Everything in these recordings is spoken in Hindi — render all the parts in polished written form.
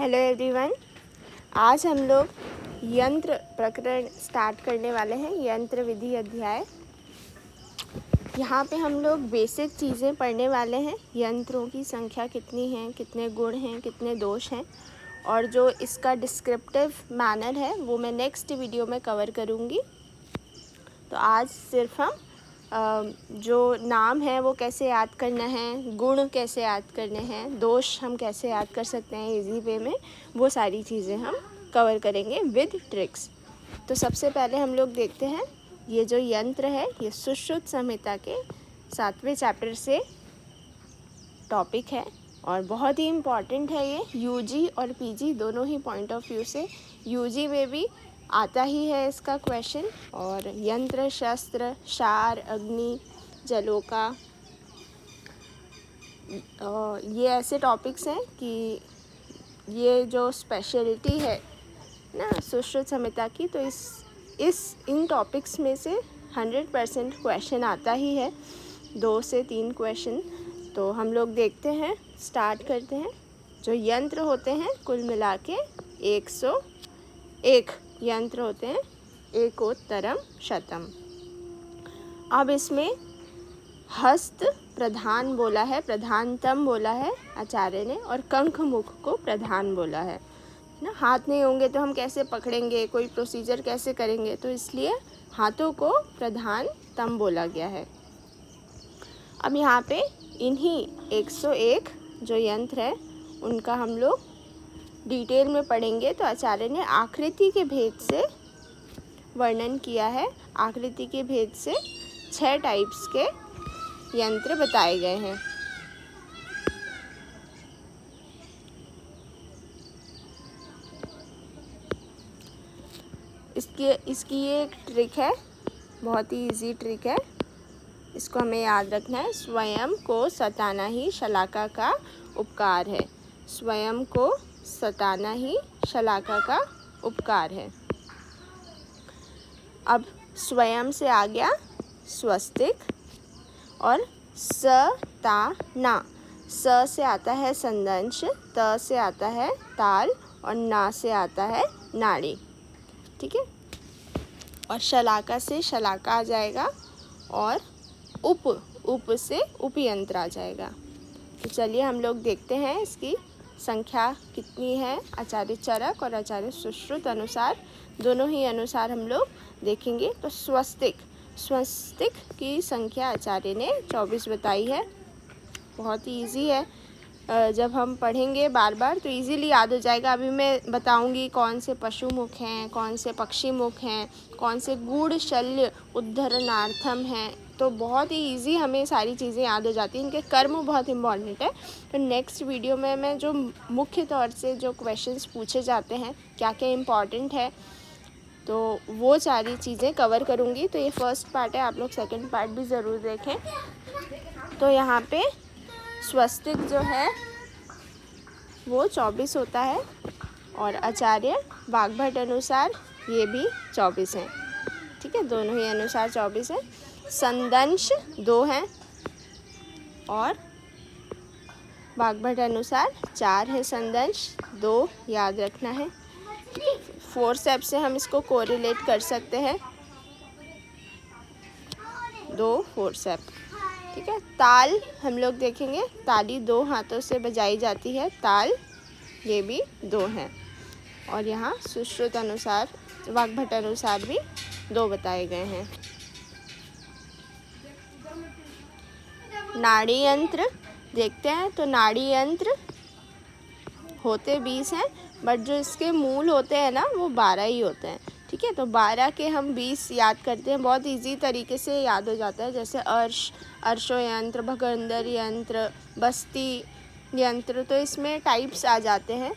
Hello everyone. आज हम लोग यंत्र प्रकरण स्टार्ट करने वाले हैं, यंत्र विधि अध्याय। यहाँ पे हम लोग बेसिक चीज़ें पढ़ने वाले हैं। यंत्रों की संख्या कितनी है, कितने गुण हैं, कितने दोष हैं, और जो इसका डिस्क्रिप्टिव मैनर है वो मैं नेक्स्ट वीडियो में कवर करूँगी। तो आज सिर्फ हम जो नाम है वो कैसे याद करना है, गुण कैसे याद करने हैं, दोष हम कैसे याद कर सकते हैं इजी वे में, वो सारी चीज़ें हम कवर करेंगे विद ट्रिक्स। तो सबसे पहले हम लोग देखते हैं ये जो यंत्र है ये सुश्रुत संहिता के 7वें चैप्टर से टॉपिक है और बहुत ही इम्पॉर्टेंट है। ये यूजी और पीजी दोनों ही पॉइंट ऑफ व्यू से, यूजी में भी आता ही है इसका क्वेश्चन, और यंत्र, शस्त्र, शार, अग्नि, जलोका, ये ऐसे टॉपिक्स हैं कि ये जो स्पेशलिटी है ना सुश्रुत संहिता की, तो इन टॉपिक्स में से 100% क्वेश्चन आता ही है, 2 से 3 क्वेश्चन। तो हम लोग देखते हैं, स्टार्ट करते हैं। जो यंत्र होते हैं कुल मिला के 101 यंत्र होते हैं, एकोत्तरम शतम। अब इसमें हस्त प्रधान बोला है, प्रधानतम बोला है आचार्य ने, और कंख मुख को प्रधान बोला है ना। हाथ नहीं होंगे तो हम कैसे पकड़ेंगे, कोई प्रोसीजर कैसे करेंगे, तो इसलिए हाथों को प्रधानतम बोला गया है। अब यहाँ पे इन्हीं 101 जो यंत्र है उनका हम लोग डिटेल में पढ़ेंगे। तो आचार्य ने आकृति के भेद से वर्णन किया है। आकृति के भेद से 6 टाइप्स के यंत्र बताए गए हैं। इसकी ये एक ट्रिक है, बहुत ही इजी ट्रिक है, इसको हमें याद रखना है। स्वयं को सताना ही शलाका का उपकार है। स्वयं को सताना ही शलाका का उपकार है। अब स्वयं से आ गया स्वस्तिक, और सताना, स से आता है संदंश, त से आता है ताल, और ना से आता है नाड़ी। ठीक है, और शलाका से शलाका आ जाएगा, और उप से उपयंत्र आ जाएगा। तो चलिए हम लोग देखते हैं इसकी संख्या कितनी है। आचार्य चरक और आचार्य सुश्रुत अनुसार, दोनों ही अनुसार हम लोग देखेंगे। तो स्वस्तिक की संख्या आचार्य ने 24 बताई है। बहुत ही ईजी है, जब हम पढ़ेंगे बार बार तो इजीली याद हो जाएगा। अभी मैं बताऊंगी कौन से पशु मुख हैं, कौन से पक्षी मुख हैं, कौन से गूढ़ शल्य उद्धरणार्थम हैं, तो बहुत ही इजी हमें सारी चीज़ें याद हो जाती हैं। इनके कर्म बहुत इंपॉर्टेंट है। तो नेक्स्ट वीडियो में मैं जो मुख्य तौर से जो क्वेश्चंस पूछे जाते हैं, क्या क्या इम्पॉर्टेंट है, तो वो सारी चीज़ें कवर करूँगी। तो ये फर्स्ट पार्ट है, आप लोग सेकंड पार्ट भी ज़रूर देखें। तो यहाँ पे स्वस्तिक जो है वो 24 होता है, और आचार्य वाग्भट अनुसार ये भी 24 हैं। ठीक है, दोनों ही अनुसार 24 है। संदंश 2 हैं, और वाग्भट अनुसार 4 है संदंश, 2 याद रखना है। फोरसेप्स से हम इसको कोरिलेट कर सकते हैं, 2 फोरसेप। ठीक है, ताल हम लोग देखेंगे, ताली 2 हाथों से बजाई जाती है, ताल ये भी 2 हैं। और यहाँ सुश्रुत अनुसार, वाग्भट अनुसार भी 2 बताए गए हैं। नाड़ी यंत्र देखते हैं। तो नाड़ी यंत्र होते 20 हैं, बट जो इसके मूल होते हैं ना वो 12 ही होते हैं। ठीक है, तो 12 के हम 20 याद करते हैं, बहुत इजी तरीके से याद हो जाता है। जैसे अर्शो यंत्र, भगंदर यंत्र, बस्ती यंत्र, तो इसमें टाइप्स आ जाते हैं।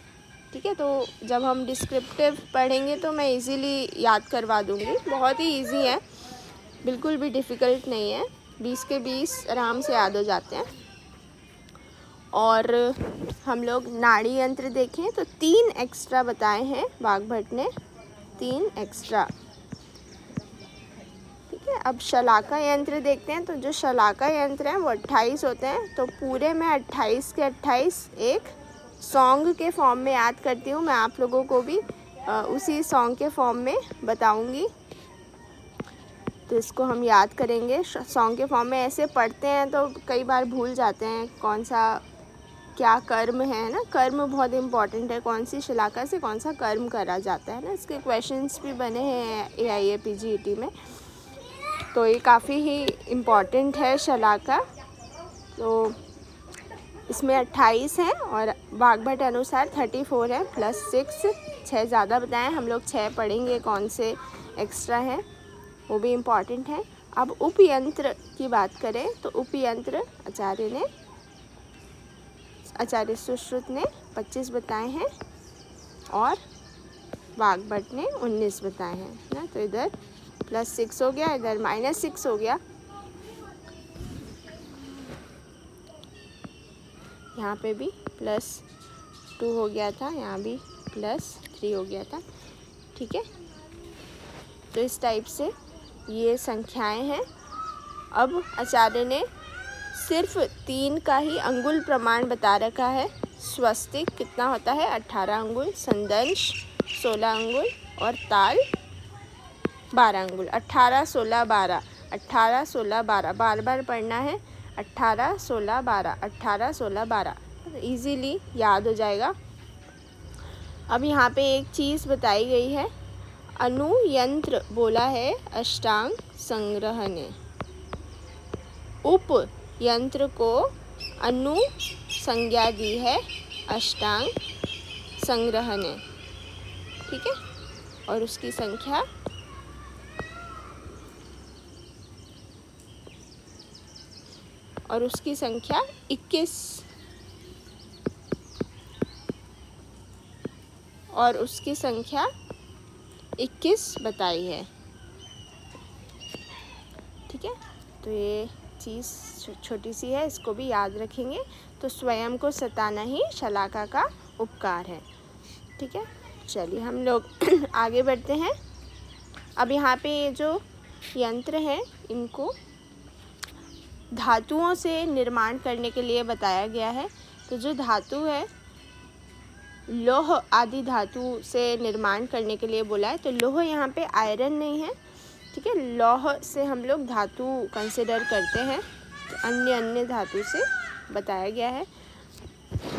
ठीक है, तो जब हम डिस्क्रिप्टिव पढ़ेंगे तो मैं इजीली याद करवा दूँगी। बहुत ही इजी है, बिल्कुल भी डिफ़िकल्ट नहीं है, 20 के 20 आराम से याद हो जाते हैं। और हम लोग नाड़ी यंत्र देखें तो 3 एक्स्ट्रा बताए हैं वाग्भट ने, 3 एक्स्ट्रा। ठीक है, अब शलाका यंत्र देखते हैं। तो जो शलाका यंत्र हैं वो 28 होते हैं, तो पूरे में 28 के 28 एक सॉन्ग के फॉर्म में याद करती हूँ मैं आप लोगों को भी उसी सॉन्ग के फॉर्म में बताऊँगी। तो इसको हम याद करेंगे सॉन्ग के फॉर्म में। ऐसे पढ़ते हैं तो कई बार भूल जाते हैं कौन सा क्या कर्म है ना। कर्म बहुत इम्पॉर्टेंट है, कौन सी शलाका से कौन सा कर्म करा जाता है ना। इसके क्वेश्चंस भी बने हैं AIA-PGET में, तो ये काफ़ी ही इम्पॉर्टेंट है शलाका। तो इसमें 28 हैं और बागभट अनुसार 34 है प्लस 6 ज़्यादा बताएं। हम लोग 6 पढ़ेंगे, कौन से एक्स्ट्रा हैं वो भी इम्पॉर्टेंट है। अब उपयंत्र की बात करें तो उपयंत्र आचार्य सुश्रुत ने 25 बताए हैं और बागभट ने 19 बताए हैं ना। तो इधर +6 हो गया, इधर -6 हो गया। यहाँ पे भी +2 हो गया था, यहाँ भी +3 हो गया था। ठीक है, तो इस टाइप से ये संख्याएं हैं। अब आचार्य ने सिर्फ 3 का ही अंगुल प्रमाण बता रखा है। स्वस्तिक कितना होता है 18 अंगुल, संदंश 16 अंगुल और ताल 12 अंगुल। 18 16 12, 18 16 12 बार बार पढ़ना है। 18 16 12, 18 16 12 ईज़िली याद हो जाएगा। अब यहाँ पे एक चीज़ बताई गई है, अनुयंत्र बोला है अष्टांग संग्रह ने, उप यंत्र को अनु संज्ञा दी है अष्टांग संग्रह ने। ठीक है, और उसकी संख्या और उसकी संख्या 21 और उसकी संख्या 21 बताई है। ठीक है, तो ये चीज़ छोटी सी है, इसको भी याद रखेंगे। तो स्वयं को सताना ही शलाका का उपकार है। ठीक है, चलिए हम लोग आगे बढ़ते हैं। अब यहाँ पे ये जो यंत्र हैं इनको धातुओं से निर्माण करने के लिए बताया गया है। तो जो धातु है लौह आदि धातु से निर्माण करने के लिए बोला है। तो लौह यहाँ पे आयरन नहीं है। ठीक है, लौह से हम लोग धातु कंसिडर करते हैं, तो अन्य धातु से बताया गया है।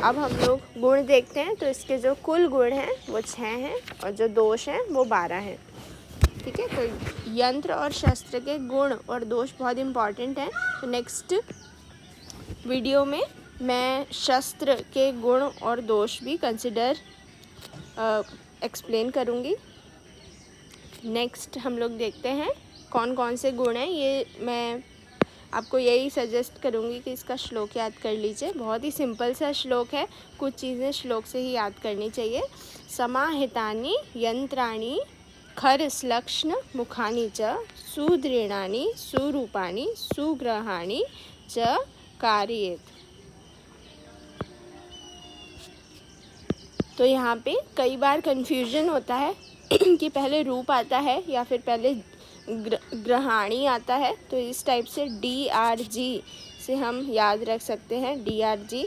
अब हम लोग गुण देखते हैं। तो इसके जो कुल गुण हैं वो 6 हैं और जो दोष हैं वो 12 हैं। ठीक है, तो यंत्र और शस्त्र के गुण और दोष बहुत इम्पॉर्टेंट हैं। तो नेक्स्ट वीडियो में मैं शस्त्र के गुण और दोष भी कंसिडर एक्सप्लेन करूँगी। नेक्स्ट हम लोग देखते हैं कौन कौन से गुण हैं। ये मैं आपको यही सजेस्ट करूँगी कि इसका श्लोक याद कर लीजिए। बहुत ही सिंपल सा श्लोक है, कुछ चीज़ें श्लोक से ही याद करनी चाहिए। समाहितानि यंत्राणि खर श्लक्ष्ण मुखानि च सुदृढ़ानि सुरूपाणि सुग्रहाणि च कारयेत्। तो यहाँ पे कई बार कन्फ्यूजन होता है कि पहले रूप आता है या फिर पहले ग्रहाणी आता है। तो इस टाइप से DRG से हम याद रख सकते हैं। DRG,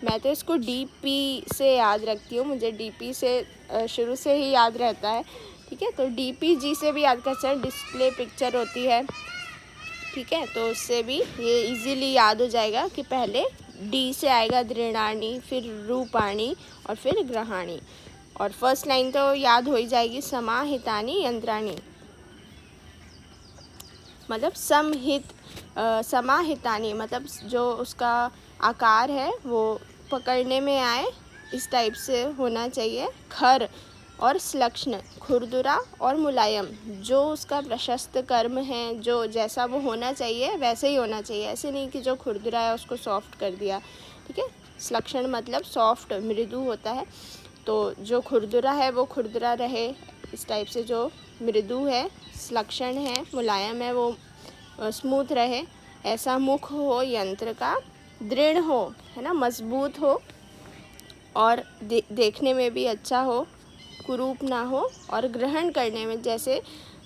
मैं तो इसको DP से याद रखती हूँ, मुझे DP से शुरू से ही याद रहता है। ठीक है, तो DPG से भी याद कर सकते हैं, डिस्प्ले पिक्चर होती है। ठीक है, तो उससे भी ये इजीली याद हो जाएगा कि पहले D से आएगा दृढ़ाणी, फिर रूपाणी और फिर ग्रहाणी। और फर्स्ट लाइन तो याद हो ही जाएगी, समाहितानि यंत्राणि, मतलब समाहितानि मतलब जो उसका आकार है वो पकड़ने में आए, इस टाइप से होना चाहिए। खर और श्लक्ष्ण, खुरदुरा और मुलायम, जो उसका प्रशस्त कर्म है, जो जैसा वो होना चाहिए वैसे ही होना चाहिए। ऐसे नहीं कि जो खुरदुरा है उसको सॉफ्ट कर दिया। ठीक है, श्लक्ष्ण मतलब सॉफ्ट मृदु होता है, तो जो खुरदुरा है वो खुरदुरा रहे, इस टाइप से जो मृदु है, श्लक्ष्ण है, मुलायम है, वो स्मूथ रहे। ऐसा मुख हो यंत्र का, दृढ़ हो, है ना, मजबूत हो और देखने में भी अच्छा हो, कुरूप ना हो। और ग्रहण करने में जैसे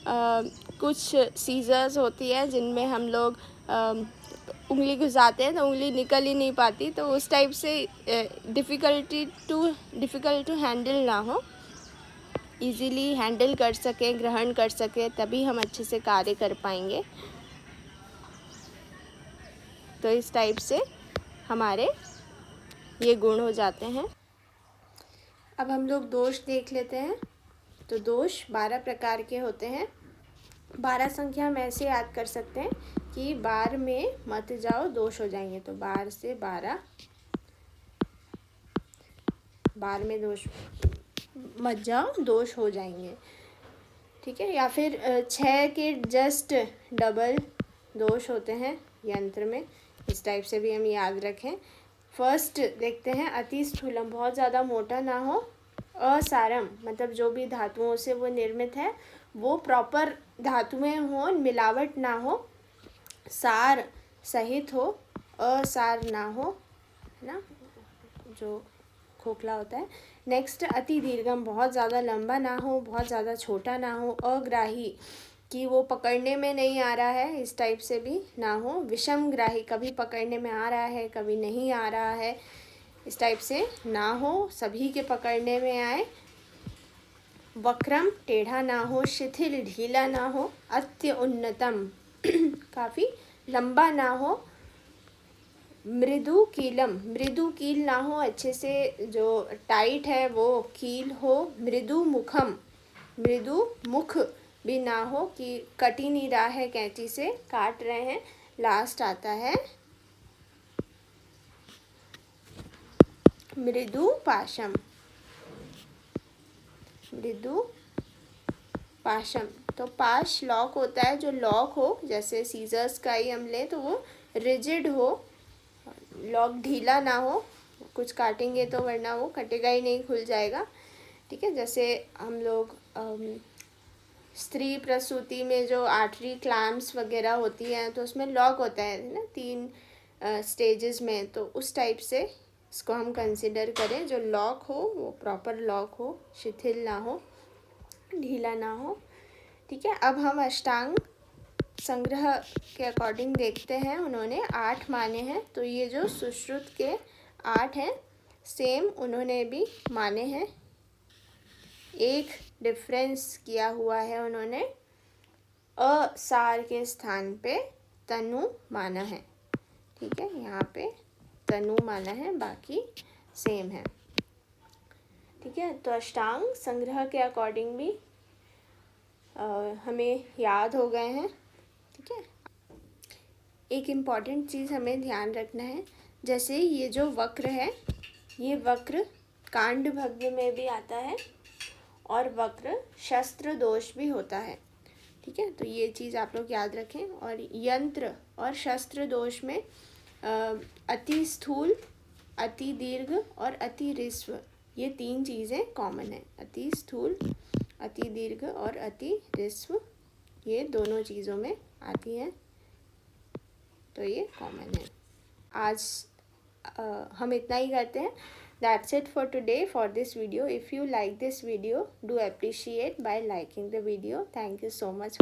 कुछ सीजर्स होती है जिनमें हम लोग उंगली घुसाते हैं तो उंगली निकल ही नहीं पाती, तो उस टाइप से डिफ़िकल्ट टू हैंडल ना हो, इजीली हैंडल कर सकें, ग्रहण कर सकें, तभी हम अच्छे से कार्य कर पाएंगे। तो इस टाइप से हमारे ये गुण हो जाते हैं। अब हम लोग दोष देख लेते हैं। तो दोष 12 प्रकार के होते हैं। 12 संख्या हम ऐसे याद कर सकते हैं कि 12 में मत जाओ दोष हो जाएंगे, तो 12 से 12, 12 में दोष मत जाओ दोष हो जाएंगे, ठीक है। या फिर 6 के जस्ट डबल दोष होते हैं यंत्र में, इस टाइप से भी हम याद रखें। फर्स्ट देखते हैं, अति स्थूलम, बहुत ज़्यादा मोटा ना हो। असारम, मतलब जो भी धातुओं से वो निर्मित है वो प्रॉपर धातुएं हों, मिलावट ना हो। सार, सहित हो। असार ना हो, है ना, जो खोखला होता है। नेक्स्ट, अति दीर्घम, बहुत ज़्यादा लंबा ना हो, बहुत ज़्यादा छोटा ना हो। अग्राही, कि वो पकड़ने में नहीं आ रहा है, इस टाइप से भी ना हो। विषमग्राही, कभी पकड़ने में आ रहा है कभी नहीं आ रहा है, इस टाइप से ना हो, सभी के पकड़ने में आए। वक्रम, टेढ़ा ना हो। शिथिल, ढीला ना हो। अत्य उन्नतम, काफ़ी लंबा ना हो। मृदु कीलम, मृदु कील ना हो, अच्छे से जो टाइट है वो कील हो। मृदु मुखम, मृदु मुख भी ना हो कि कट ही नहीं रहा है, कैंची से काट रहे हैं। लास्ट आता है मृदु पाशम, मृदु पाशम। तो पाश लॉक होता है, जो लॉक हो, जैसे सीजर्स का ही हम लें तो वो रिजिड हो, लॉक ढीला ना हो, कुछ काटेंगे तो वरना वो कटेगा ही नहीं, खुल जाएगा, ठीक है। जैसे हम लोग स्त्री प्रसूति में जो आर्टरी क्लैम्प्स वगैरह होती हैं तो उसमें लॉक होता है ना, 3 स्टेजेस में, तो उस टाइप से इसको हम कंसिडर करें। जो लॉक हो वो प्रॉपर लॉक हो, शिथिल ना हो, ढीला ना हो, ठीक है। अब हम अष्टांग संग्रह के अकॉर्डिंग देखते हैं। उन्होंने 8 माने हैं, तो ये जो सुश्रुत के 8 हैं सेम उन्होंने भी माने हैं। एक डिफरेंस किया हुआ है, उन्होंने असार के स्थान पे तनु माना है, ठीक है। यहाँ पे तनु माना है, बाकी सेम है, ठीक है। तो अष्टांग संग्रह के अकॉर्डिंग भी हमें याद हो गए हैं, ठीक है। एक इम्पॉर्टेंट चीज़ हमें ध्यान रखना है, जैसे ये जो वक्र है, ये वक्र कांड भग्न में भी आता है और वक्र शस्त्र दोष भी होता है, ठीक है। तो ये चीज़ आप लोग याद रखें। और यंत्र और शस्त्र दोष में अति स्थूल, अति दीर्घ और अति ह्रस्व, ये 3 चीज़ें कॉमन है। अति स्थूल, अति दीर्घ और अति ह्रस्व, ये दोनों चीज़ों में आती हैं, तो ये कॉमन है। आज हम इतना ही करते हैं। That's it for today for this video. If you like this video, do appreciate by liking the video. Thank you so much.